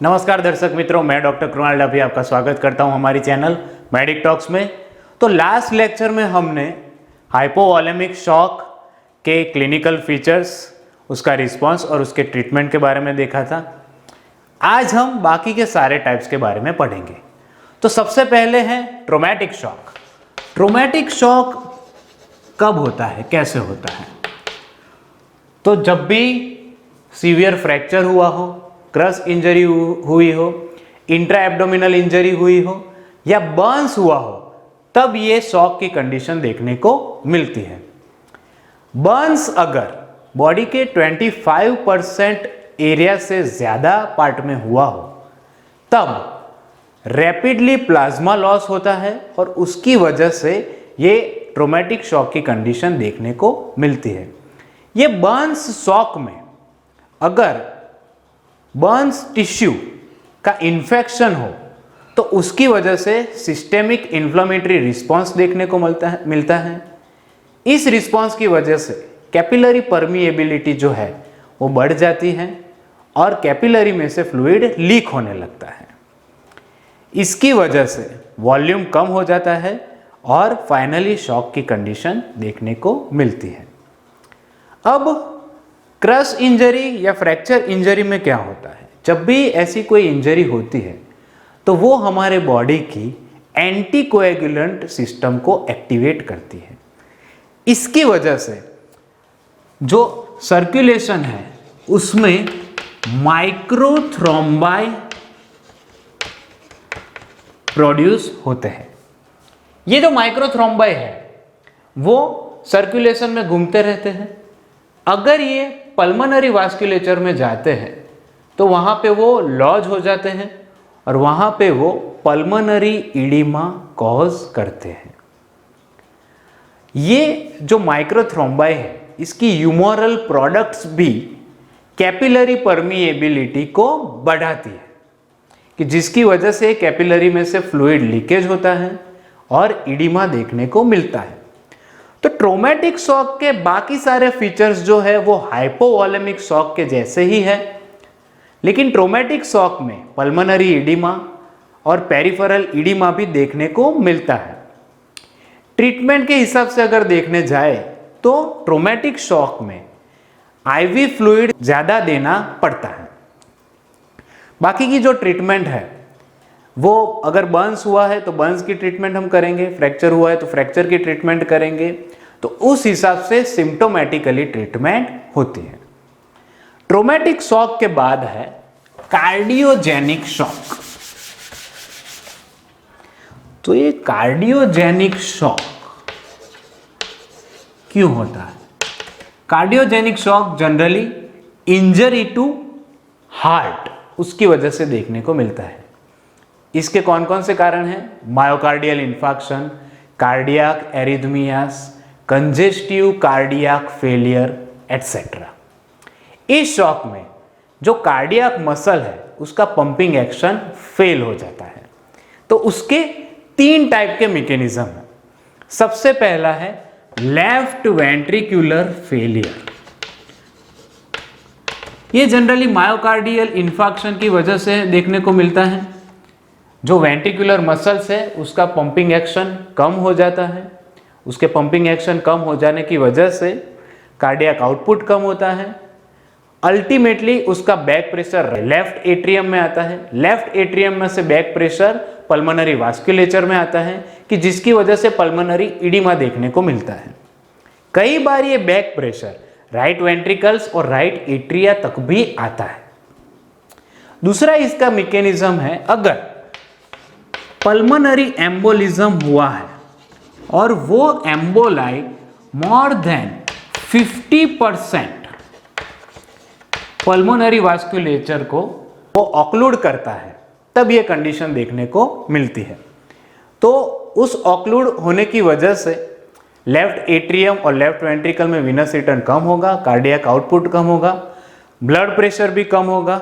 नमस्कार दर्शक मित्रों, मैं डॉक्टर कृणाल डाभी आपका स्वागत करता हूं हमारी चैनल मेडिक टॉक्स में। तो लास्ट लेक्चर में हमने हाइपोवॉलेमिक शॉक के क्लिनिकल फीचर्स, उसका रिस्पांस और उसके ट्रीटमेंट के बारे में देखा था। आज हम बाकी के सारे टाइप्स के बारे में पढ़ेंगे। तो सबसे पहले है ट्रॉमेटिक शॉक। ट्रॉमेटिक शॉक कब होता है, कैसे होता है? तो जब भी सीवियर फ्रैक्चर हुआ हो, क्रश इंजरी हुई हो, इंट्रा एब्डोमिनल इंजरी हुई हो या बर्न्स हुआ हो, तब ये शॉक की कंडीशन देखने को मिलती है। बर्न्स अगर बॉडी के 25% एरिया से ज़्यादा पार्ट में हुआ हो, तब रैपिडली प्लाज्मा लॉस होता है और उसकी वजह से ये ट्रॉमेटिक शॉक की कंडीशन देखने को मिलती है। ये बर्न्स शॉक में अगर बर्न्स टिश्यू का इन्फेक्शन हो तो उसकी वजह से सिस्टेमिक इन्फ्लेमेटरी रिस्पांस देखने को मिलता है। इस रिस्पांस की वजह से कैपिलरी परमिएबिलिटी जो है वो बढ़ जाती है और कैपिलरी में से फ्लूइड लीक होने लगता है। इसकी वजह से वॉल्यूम कम हो जाता है और फाइनली शॉक की कंडीशन देखने को मिलती है। अब क्रश इंजरी या फ्रैक्चर इंजरी में क्या होता है? जब भी ऐसी कोई इंजरी होती है तो वो हमारे बॉडी की एंटीकोएगुलेंट सिस्टम को एक्टिवेट करती है। इसकी वजह से जो सर्कुलेशन है उसमें माइक्रोथ्रोम्बाई प्रोड्यूस होते हैं। ये जो माइक्रोथ्रोम्बाई है वो सर्कुलेशन में घूमते रहते हैं। अगर ये पल्मोनरी वास्कुलेचर में जाते हैं तो वहाँ पे वो लॉज हो जाते हैं और वहाँ पे वो पल्मोनरी इडिमा कॉज करते हैं। ये जो माइक्रोथ्रोम्बाई है इसकी ह्यूमरल प्रोडक्ट्स भी कैपिलरी परमिएबिलिटी को बढ़ाती है, कि जिसकी वजह से कैपिलरी में से फ्लूइड लीकेज होता है और इडिमा देखने को मिलता है। तो ट्रॉमेटिक शॉक के बाकी सारे फीचर्स जो है वो हाइपोवॉलेमिक शॉक के जैसे ही है, लेकिन ट्रॉमेटिक शॉक में पल्मोनरी इडिमा और पेरिफेरल इडिमा भी देखने को मिलता है। ट्रीटमेंट के हिसाब से अगर देखने जाए तो ट्रॉमेटिक शॉक में आईवी फ्लूइड ज़्यादा देना पड़ता है। बाकी की जो ट्रीटमेंट है वो अगर बर्न्स हुआ है तो बर्न्स की ट्रीटमेंट हम करेंगे, फ्रैक्चर हुआ है तो फ्रैक्चर की ट्रीटमेंट करेंगे। तो उस हिसाब से सिम्प्टोमेटिकली ट्रीटमेंट होती है। ट्रॉमेटिक शॉक के बाद है कार्डियोजेनिक शॉक। तो ये कार्डियोजेनिक शॉक क्यों होता है? Cardiogenic shock generally injury to heart उसकी वजह से देखने को मिलता है। इसके कौन कौन से कारण हैं? Myocardial infarction, cardiac arrhythmias, congestive cardiac failure etcetera. इस शॉक में जो कार्डियक मसल है उसका पंपिंग एक्शन फेल हो जाता है। तो उसके 3 टाइप के मैकेनिज्म हैं। सबसे पहला है लेफ्ट वेंट्रिकुलर फेलियर। ये जनरली मायोकार्डियल इंफार्क्शन की वजह से देखने को मिलता है। जो वेंट्रिकुलर मसल्स है उसका पंपिंग एक्शन कम हो जाता है। उसके पंपिंग एक्शन कम हो जाने की वजह से कार्डियक आउटपुट कम होता है। अल्टीमेटली उसका बैक प्रेशर लेफ्ट एट्रियम में आता है। लेफ्ट एट्रियम में से बैक प्रेशर पल्मोनरी वास्कुलेचर में आता है, कि जिसकी वजह से पल्मोनरी इडिमा देखने को मिलता है। कई बार ये बैक प्रेशर राइट वेंट्रिकल्स और राइट एट्रिया तक भी आता है। दूसरा इसका मैकेनिज्म है, अगर पल्मोनरी एम्बोलिज्म हुआ है और वो emboli more than 50% pulmonary vasculature को वो ऑक्लूड करता है, तब ये कंडीशन देखने को मिलती है। तो उस ऑक्लूड होने की वजह से लेफ्ट एट्रियम और लेफ्ट वेंट्रिकल में विनस रिटर्न कम होगा, कार्डियक आउटपुट कम होगा, ब्लड प्रेशर भी कम होगा।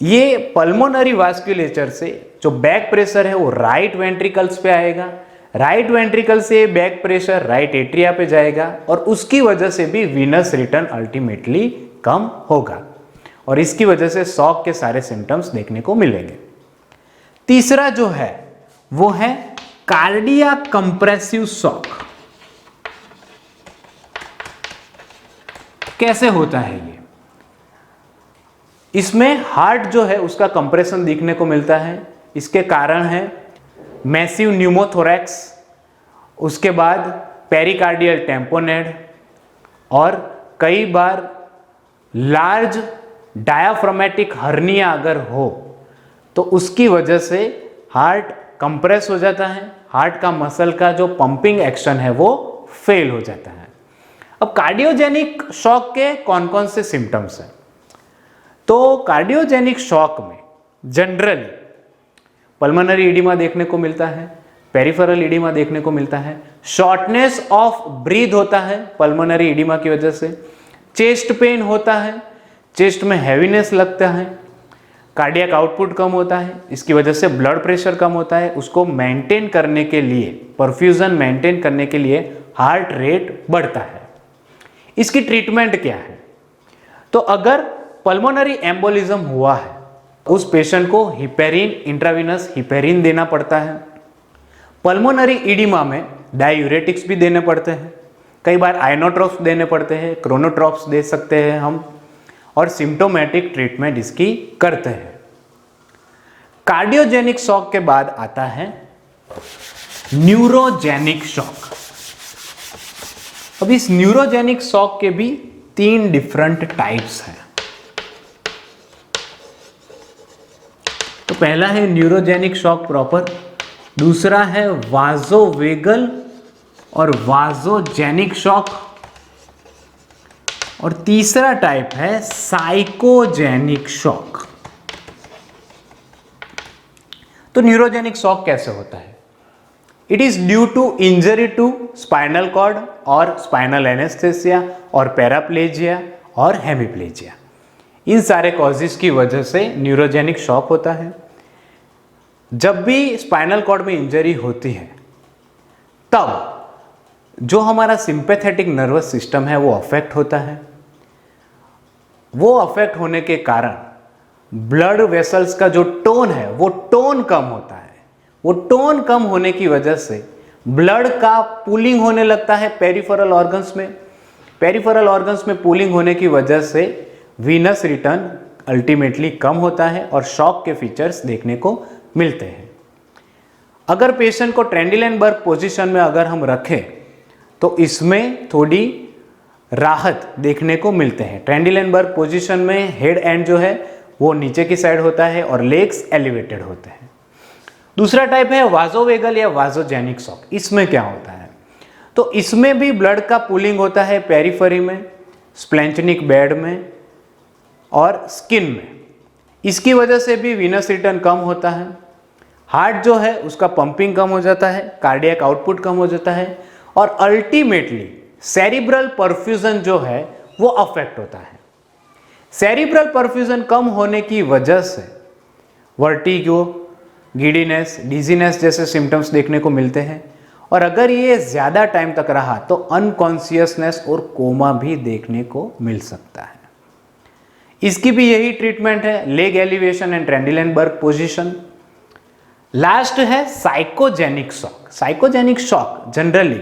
ये पल्मोनरी वास्कुलेचर से जो बैक प्रेशर है वो राइट वेंट्रिकल्स पे आएगा, राइट वेंट्रिकल से बैक प्रेशर राइट एट्रिया पे जाएगा और उसकी वजह से भी विनस रिटर्न अल्टीमेटली कम होगा। और इसकी वजह से शॉक के सारे सिम्टम्स देखने को मिलेंगे। तीसरा जो है वो है कार्डियक कंप्रेसिव शॉक। कैसे होता है ये? इसमें हार्ट जो है उसका कंप्रेशन देखने को मिलता है। इसके कारण है मैसिव न्यूमोथोरैक्स, उसके बाद पेरिकार्डियल टेम्पोनेड, और कई बार लार्ज डायाफ्रामेटिक हर्निया अगर हो तो उसकी वजह से हार्ट कंप्रेस हो जाता है, हार्ट का मसल का जो पंपिंग एक्शन है वो फेल हो जाता है। अब कार्डियोजेनिक शॉक के कौन कौन से सिम्टम्स हैं? तो कार्डियोजेनिक शॉक में जनरली पल्मोनरी एडिमा देखने को मिलता है, पेरिफेरल एडिमा देखने को मिलता है, शॉर्टनेस ऑफ ब्रीथ होता है पल्मोनरी एडिमा की वजह से, चेस्ट पेन होता है, चेस्ट में हैवीनेस लगता है, कार्डियक आउटपुट कम होता है, इसकी वजह से ब्लड प्रेशर कम होता है। उसको मेंटेन करने के लिए, परफ्यूजन मेंटेन करने के लिए हार्ट रेट बढ़ता है। इसकी ट्रीटमेंट क्या है? तो अगर पल्मोनरी एम्बोलिज्म हुआ है उस पेशेंट को हिपेरिन, इंट्रावेनस हिपेरिन देना पड़ता है। पल्मोनरी एडिमा में डायूरेटिक्स भी देने पड़ते हैं, कई बार आयनोट्रॉप्स देने पड़ते हैं, क्रोनोट्रॉप्स दे सकते हैं हम, और सिम्टोमेटिक ट्रीटमेंट इसकी करते हैं। कार्डियोजेनिक शॉक के बाद आता है न्यूरोजेनिक शॉक। अब इस न्यूरोजेनिक शॉक के भी 3 डिफरेंट टाइप्स हैं। तो पहला है न्यूरोजेनिक शॉक प्रॉपर, दूसरा है वाजोवेगल और वाजोजेनिक शॉक, और तीसरा टाइप है साइकोजेनिक शॉक। तो न्यूरोजेनिक शॉक कैसे होता है? It is due to injury to spinal cord और स्पाइनल एनेस्थेसिया और पैराप्लेजिया और हेमिप्लेजिया। इन सारे कॉजेस की वजह से न्यूरोजेनिक शॉक होता है। जब भी स्पाइनल कॉर्ड में इंजरी होती है तब जो हमारा सिंपैथेटिक नर्वस सिस्टम है वो अफेक्ट होता है। वो अफेक्ट होने के कारण ब्लड वेसल्स का जो टोन है वो टोन कम होता है। वो टोन कम होने की वजह से ब्लड का पूलिंग होने लगता है पेरिफेरल ऑर्गन्स में। पेरिफेरल ऑर्गन्स में पूलिंग होने की वजह से वीनस रिटर्न अल्टीमेटली कम होता है और शॉक के फीचर्स देखने को मिलते हैं। अगर पेशेंट को ट्रेंडिलेनबर्ग पोजीशन में अगर हम रखें तो इसमें थोड़ी राहत देखने को मिलते हैं। ट्रेंडिलेनबर्ग पोजीशन में हेड एंड जो है वो नीचे की साइड होता है और लेग्स एलिवेटेड होते हैं। दूसरा टाइप है वाजोवेगल या वाजोजेनिक शॉक। इसमें क्या होता है? तो इसमें भी ब्लड का पुलिंग होता है पेरिफेरी में, स्प्लेंचनिक बेड में और स्किन में। इसकी वजह से भी वीनस रिटर्न कम होता है, हार्ट जो है उसका पंपिंग कम हो जाता है, कार्डियक आउटपुट कम हो जाता है और अल्टीमेटली सेरिब्रल परफ्यूजन जो है वो अफेक्ट होता है। सेरिब्रल परफ्यूजन कम होने की वजह से वर्टिगो, गिडीनेस, डिजीनेस जैसे सिम्टम्स देखने को मिलते हैं और अगर ये ज़्यादा टाइम तक रहा तो अनकॉन्शियसनेस और कोमा भी देखने को मिल सकता है। इसकी भी यही ट्रीटमेंट है, leg elevation and Trendelenburg position. Last है psychogenic shock. Psychogenic shock generally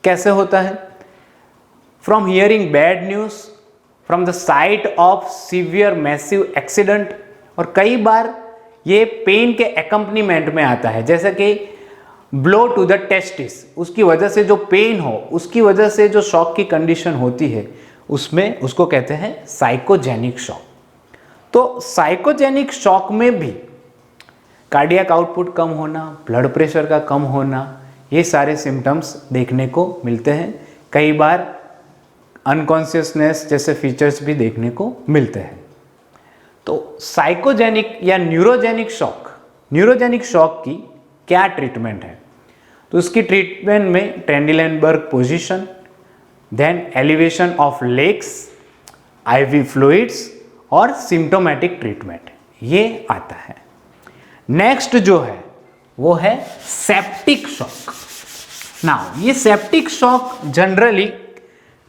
कैसे होता है? From hearing bad news, from the site of severe massive accident, और कई बार ये पेन के एकम्पनीमेंट में आता है, जैसे कि ब्लो टू द टेस्टिस, उसकी वजह से जो पेन हो उसकी वजह से जो शॉक की कंडीशन होती है उसमें उसको कहते हैं साइकोजेनिक शॉक। तो साइकोजेनिक शॉक में भी कार्डियक आउटपुट कम होना, ब्लड प्रेशर का कम होना, ये सारे सिम्टम्स देखने को मिलते हैं। कई बार अनकॉन्शियसनेस जैसे फीचर्स भी देखने को मिलते हैं। तो साइकोजेनिक या न्यूरोजेनिक शॉक की क्या ट्रीटमेंट है? तो उसकी ट्रीटमेंट में Trendelenburg position, then elevation of legs, IV fluids और सिम्टोमेटिक ट्रीटमेंट ये आता है। नेक्स्ट जो है वो है सेप्टिक शॉक। नाउ ये septic shock generally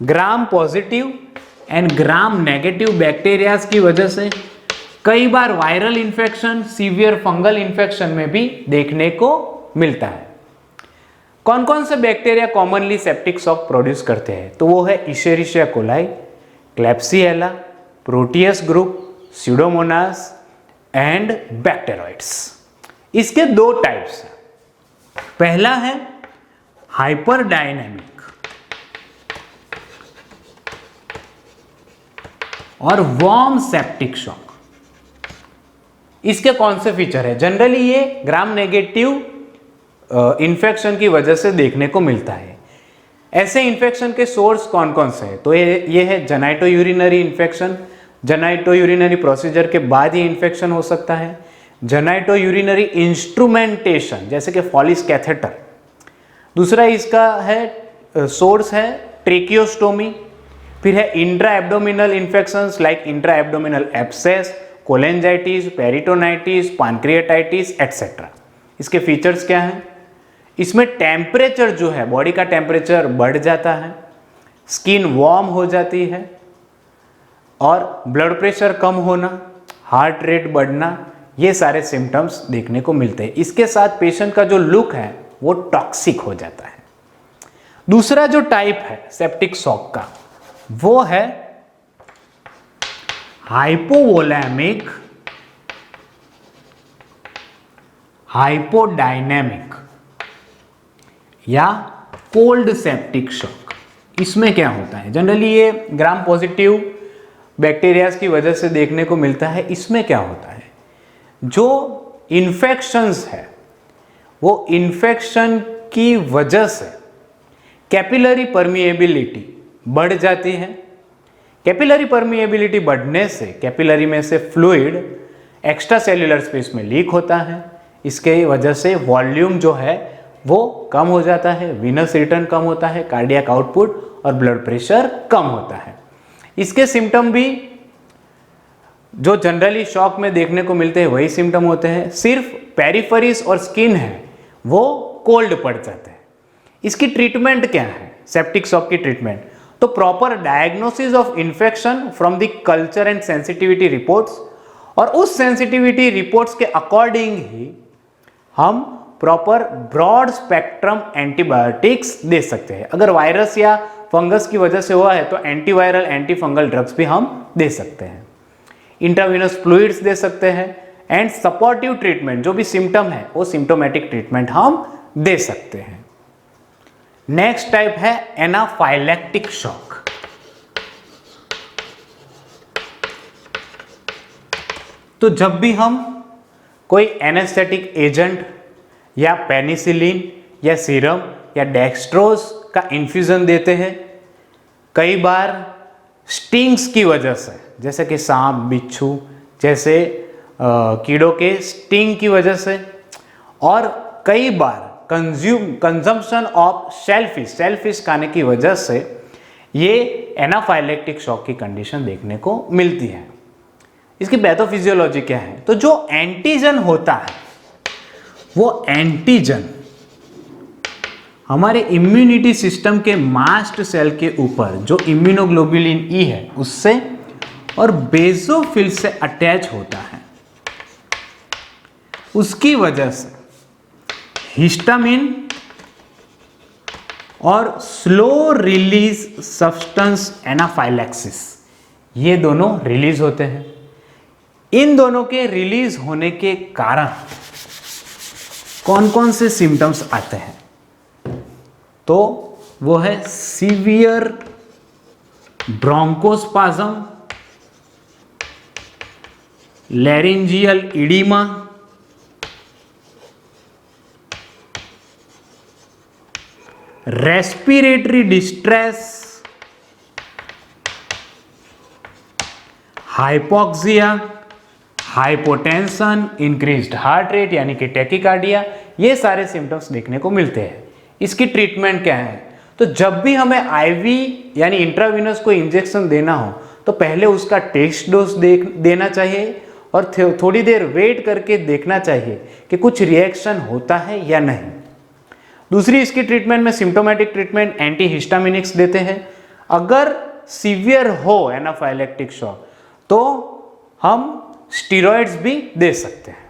gram positive and gram negative bacterias की वजह से कई बार viral infection, severe fungal infection में भी देखने को मिलता है। कौन कौन से bacteria commonly septic shock produce करते हैं? तो वो है Escherichia coli, Klebsiella, Proteus group, Pseudomonas and Bacteroides. इसके दो टाइप्स हैं। पहला है हाइपर डायनेमिक और वार्म सेप्टिक शॉक। इसके कौन से फीचर है? जनरली ये ग्राम नेगेटिव इन्फेक्शन की वजह से देखने को मिलता है। ऐसे इन्फेक्शन के सोर्स कौन कौन से हैं? तो ये है genito urinary infection. Genito urinary procedure के बाद ये इन्फेक्शन हो सकता है। जेनाइटो यूरिनरी इंस्ट्रूमेंटेशन जैसे कि फॉलिस कैथेटर। दूसरा इसका है सोर्स है ट्रेकियोस्टोमी। फिर है intra abdominal infections like intra abdominal abscess, cholangitis, peritonitis, pancreatitis etcetera. इसके फीचर्स क्या हैं? इसमें टेम्परेचर जो है, बॉडी का टेम्परेचर बढ़ जाता है, स्किन वार्म हो जाती है और ब्लड प्रेशर कम होना, हार्ट रेट बढ़ना, ये सारे सिम्टम्स देखने को मिलते हैं। इसके साथ पेशेंट का जो लुक है वो टॉक्सिक हो जाता है। दूसरा जो टाइप है सेप्टिक शॉक का वो है हाइपोवोलेमिक हाइपोडायनेमिक या कोल्ड सेप्टिक शॉक। इसमें क्या होता है? जनरली ये ग्राम पॉजिटिव बैक्टीरियाज की वजह से देखने को मिलता है। इसमें क्या होता है? जो इन्फेक्शंस है वो इन्फेक्शन की वजह से कैपिलरी परमिएबिलिटी बढ़ जाती है। कैपिलरी परमिएबिलिटी बढ़ने से कैपिलरी में से फ्लूइड एक्स्ट्रा सेल्यूलर स्पेस में लीक होता है। इसके वजह से वॉल्यूम जो है वो कम हो जाता है, वीनस रिटर्न कम होता है, कार्डियक आउटपुट और ब्लड प्रेशर कम होता है। इसके सिम्टम भी जो जनरली शॉक में देखने को मिलते हैं वही सिम्टम होते हैं। सिर्फ पेरिफेरीज और स्किन है वो कोल्ड पड़ जाते हैं। इसकी ट्रीटमेंट क्या है? सेप्टिक शॉक की ट्रीटमेंट तो proper diagnosis of infection from the culture and sensitivity reports, और उस सेंसिटिविटी रिपोर्ट्स के अकॉर्डिंग ही हम प्रॉपर ब्रॉड स्पेक्ट्रम एंटीबायोटिक्स दे सकते हैं। अगर वायरस या फंगस की वजह से हुआ है तो एंटीवायरल एंटी फंगल ड्रग्स भी हम दे सकते हैं, इंट्रावेनस फ्लूइड्स दे सकते हैं एंड सपोर्टिव ट्रीटमेंट जो भी सिम्टम है वो सिम्टोमेटिक ट्रीटमेंट हम दे सकते हैं। नेक्स्ट टाइप है एनाफाइलेक्टिक शॉक। तो जब भी हम कोई एनेस्थेटिक एजेंट या पेनिसिलिन या सीरम या डेक्स्ट्रोज का इन्फ्यूजन देते हैं, कई बार स्टिंग्स की वजह से, जैसे कि सांप, बिच्छू जैसे कीड़ों के स्टिंग की वजह से, और कई बार कंजम्पशन ऑफ शेलफिश खाने की वजह से ये एनाफाइलेक्टिक शॉक की कंडीशन देखने को मिलती है। इसकी पैथोफिजियोलॉजी क्या है? तो जो एंटीजन होता है वो एंटीजन हमारे इम्यूनिटी सिस्टम के मास्ट सेल के ऊपर जो इम्यूनोग्लोबुलिन ई है उससे और बेसोफिल से अटैच होता है। उसकी वजह से हिस्टामिन और स्लो रिलीज सब्सटेंस एनाफाइलैक्सिस, ये दोनों रिलीज होते हैं। इन दोनों के रिलीज होने के कारण कौन कौन से सिम्टम्स आते हैं? तो वो है severe bronchospasm, laryngeal oedema, respiratory distress, hypoxia, hypotension, increased heart rate यानी कि टैकीकार्डिया, ये सारे सिम्टम्स देखने को मिलते हैं। इसकी ट्रीटमेंट क्या है? तो जब भी हमें आईवी यानी इंट्रावीनस को इंजेक्शन देना हो तो पहले उसका टेस्ट डोज देना चाहिए और थोड़ी देर वेट करके देखना चाहिए कि कुछ रिएक्शन होता है या नहीं। दूसरी इसकी ट्रीटमेंट में सिम्टोमेटिक ट्रीटमेंट एंटीहिस्टामिनिक्स देते हैं। अगर सीवियर हो एनाफाइलेक्टिक शॉक तो हम स्टीरॉइड्स भी दे सकते हैं।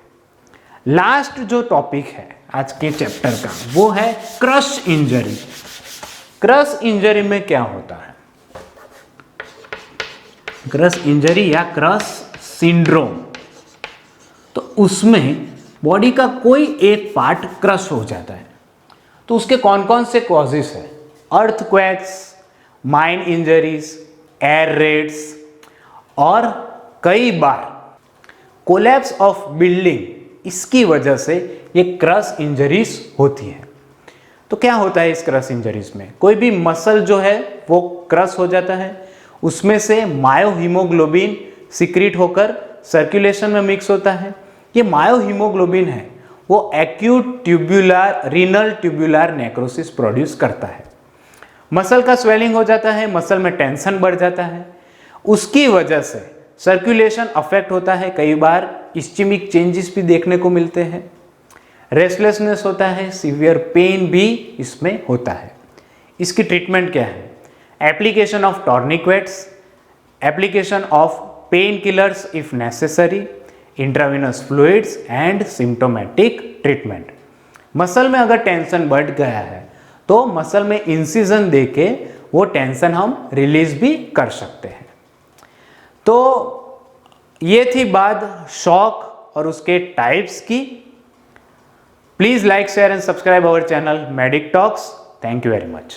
लास्ट जो टॉपिक है आज के चैप्टर का वो है क्रश इंजरी। क्रश इंजरी में क्या होता है? क्रश इंजरी या क्रश सिंड्रोम, तो उसमें बॉडी का कोई एक पार्ट क्रश हो जाता है। तो उसके कौन कौन से कॉजेस हैं? Earthquakes, mine injuries, air Reds और कई बार कोलैप्स ऑफ बिल्डिंग, इसकी वजह से ये क्रश इंजरीज होती है। तो क्या होता है इस क्रश इंजरीज में? कोई भी मसल जो है वो क्रश हो जाता है, उसमें से मायोहीमोग्लोबिन सिक्रीट होकर सर्कुलेशन में मिक्स होता है। ये मायोहीमोग्लोबिन है वो acute tubular renal tubular necrosis produce करता है। मसल का स्वेलिंग हो जाता है, मसल में टेंशन बढ़ जाता है, उसकी वजह से सर्कुलेशन अफेक्ट होता है। कई बार इस्चेमिक चेंजेस भी देखने को मिलते हैं, रेस्टलेसनेस होता है, सीवियर पेन भी इसमें होता है। इसकी ट्रीटमेंट क्या है? Application of tourniquets, application of pain killers if necessary, intravenous fluids and symptomatic treatment. Muscle में अगर टेंशन बढ़ गया है तो मसल में इंसिजन देके वो टेंशन हम रिलीज भी कर सकते हैं। तो ये थी बात शॉक और उसके टाइप्स की। Please like, share and subscribe our channel Medic Talks. Thank you very much.